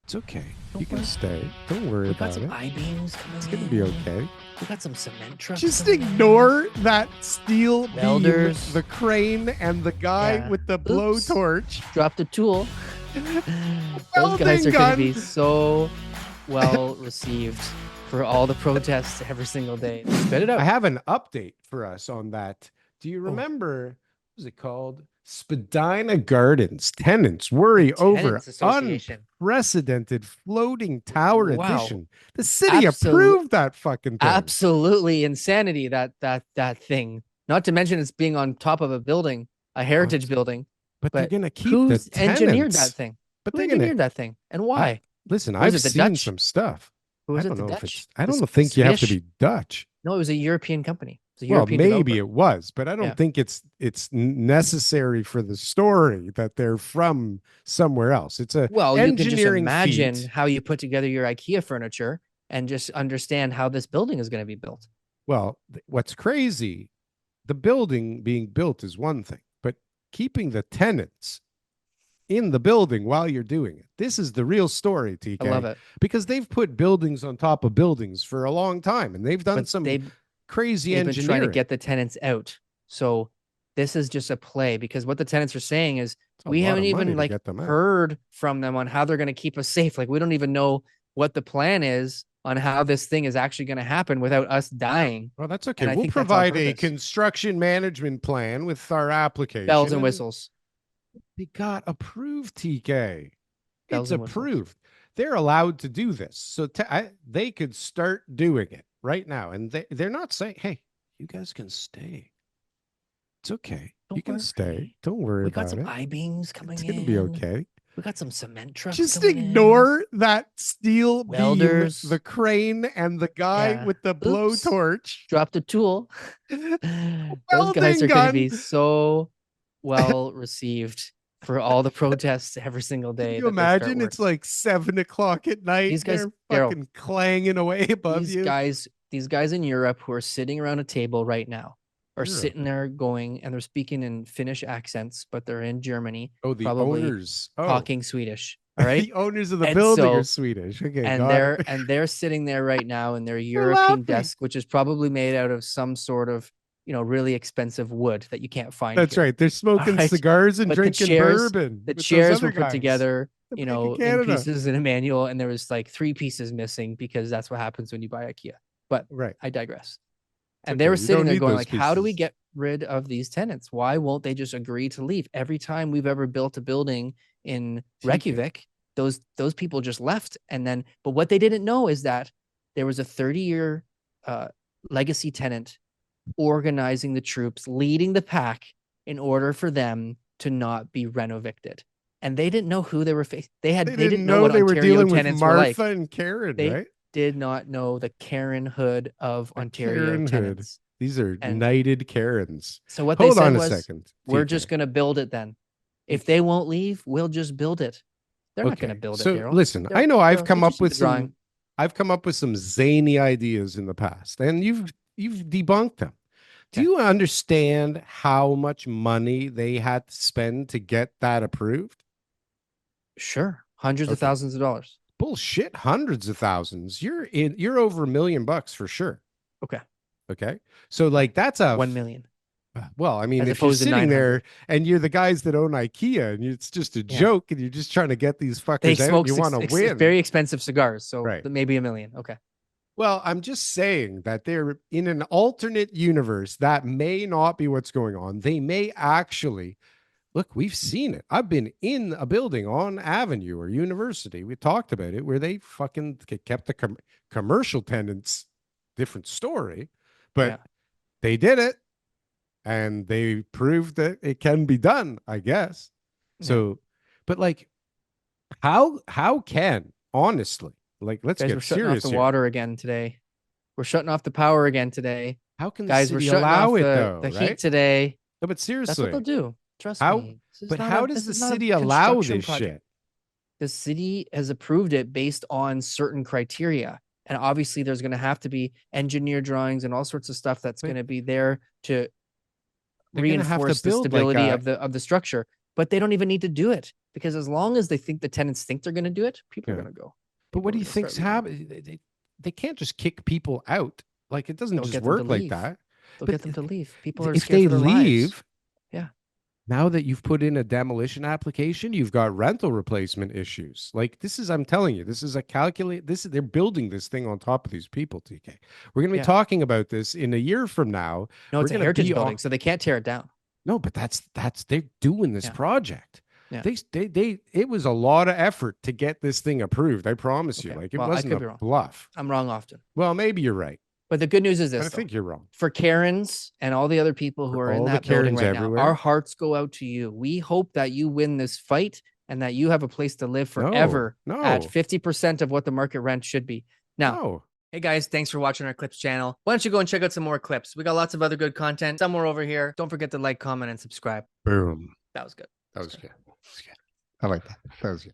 It's okay. Don't You can worry. stay. Don't worry We got about some it. I-beams coming It's in. gonna be okay. We got some cement trucks. Just coming in. ignore that steel beam, Welders. the crane, and the guy Yeah. with the Oops. blowtorch. Dropped a tool. Those guys Welding are going to gun. be so well received for all the protests every single day. Spit it I out. have an update for us on that. Do you Oh, remember, what was it called? Spadina Gardens tenants worry over Tenants Association. unprecedented floating tower Wow. addition. The city Absolute, approved that fucking thing. absolutely insanity. That thing. Not to mention it's being on top of a building, a heritage building. But they're But gonna keep the who's engineered that tenants. thing? But Who they're gonna engineered that thing, and I, why? listen. Was I've it the seen Dutch? some stuff. Who I was it? don't The know if it's. Dutch? I The don't think you have to Swish? be Dutch. No, it was a European company. It was a Well, European maybe developer. it was, but I don't Yeah. think it's necessary for the story that they're from somewhere else. It's a Well, you can just engineering imagine feat. how you put together your IKEA furniture and just understand how this building is going to be built. Well, what's crazy, the building being built is one thing, but keeping the tenants in the building while you're doing it. This is the real story, I love TK, it. because they've put buildings on top of buildings for a long time and they've done But some crazy they've been trying to engineering. get the tenants out. So this is just a play because what the tenants are saying is It's a we lot haven't of money even to like get them out. heard from them on how they're going to keep us safe. Like we don't even know what the plan is on how this thing is actually going to happen without us dying. Well, that's okay. And I We'll think that's on provide a purpose. construction management plan with our Bells application. and And whistles. they got approved, TK. It's Bells and whistles. approved. They're allowed to do this. So they could start doing it right now. And they're not saying, hey, you guys can stay. It's okay. You Don't can worry. stay. Don't worry We got about some it. I-beams coming It's in. going to be okay. We got some cement trucks Just coming ignore that steel in. beam, Welders. the crane, and the guy Yeah. with the Oops. blowtorch. Dropped a tool. Those guys Welding are going to be gun. so well received for all the protests every single Can day you that they start imagine? work. It's like 7 o'clock at night. These guys, They're Darryl, fucking clanging away above you. these guys in Europe who are sitting around a table right now are Europe. sitting there going and they're speaking in Finnish accents, but they're in Germany. Oh, the probably owners. Oh, talking Swedish. All right. the owners of the And building are so Swedish. Okay, and got it. they're sitting there right now in their They're European laughing. desk, which is probably made out of some sort of really expensive wood that you can't find. That's here. right. They're smoking Right? cigars and But drinking bourbon. the with chairs those were other put guys. together, The in Bank of Canada. pieces in a manual, and there was like 3 pieces missing because that's what happens when you buy IKEA. But Right. I digress. It's And okay. they were You sitting don't there need going those like, how do we pieces. get rid of these tenants? Why won't they just agree to leave? Every time we've ever built a building in Reykjavik, those people just left. And then, but what they didn't know is that there was a 30-year legacy tenant organizing the troops, leading the pack in order for them to not be renovicted. And they didn't know who they were facing. They didn't know what they were Ontario dealing with tenants were like. Martha and Karen, They right? did not know the Karen hood of The Ontario Karen tenants. hood. These are And knighted Karens. so what Hold they said on a was, second. we're TK. just going to build it then. If they won't leave, we'll just build it. They're not going to build it, So Darryl. listen, I know I've come up with drawing. I've come up with some zany ideas in the past, and you've debunked them. Do you understand how much money they had to spend to get that approved? Sure. Hundreds of thousands of dollars. Bullshit, hundreds of thousands. You're over $1 million for sure. Okay. Okay. So like that's a 1 million. Well, I mean, As if you're opposed to sitting 900. there and you're the guys that own IKEA and it's just a joke and you're just trying to get these They fuckers out smoke and you want to win. very expensive cigars, so Right. maybe 1 million. Okay. Well, I'm just saying that they're in an alternate universe that may not be what's going on. They may actually look, we've seen it. I've been in a building on Avenue or University. We talked about it where they fucking kept the commercial tenants. Different story, but they did it and they proved that it can be done, I guess. So, but like, how can honestly, like, let's Guys, get we're shutting serious off the here. water again today. We're shutting off the power again today. How can the Guys, we're city shutting allow off it though? the Right? heat today. No, but That's seriously, what they'll do. Trust how? me. But how does the city allow this shit? The city has approved it based on certain criteria. And obviously there's going to have to be engineer drawings and all sorts of stuff that's going to be there to reinforce the stability of the structure. but they don't even need to do it, because as long as they think the tenants think they're going to do it, people are Yeah. going to go. But what do People are you gonna think's start leaving. happening? They can't just kick people out. Like, it doesn't They'll just get them to work like leave. that. They'll But get them to leave. People are if scared they for their lives. leave, Yeah. now that you've put in a demolition application, you've got rental replacement issues. Like, this is, I'm telling you, this is a they're building this thing on top of these people, TK. We're going to be Yeah. talking about this in a year from now. No, We're it's a gonna heritage be building, so they can't tear it down. No, but that's they're doing this Yeah. project. Yeah. They it was a lot of effort to get this thing approved. I promise you. Okay. Like, it Well, I wasn't could a be wrong. bluff. I'm wrong often. Well, maybe you're right, But the good news is but I this, though. think you're wrong. For Karens and all the other people who For are in all the that building Karens right now, everywhere. our hearts go out to you. We hope that you win this fight and that you have a place to live forever No. at 50% of what the market rent should be. Now, No. hey guys, thanks for watching our clips channel. Why don't you go and check out some more clips? We got lots of other good content somewhere over here. Don't forget to like, comment, and subscribe. Boom. That was good. That was good. I like that. That was good.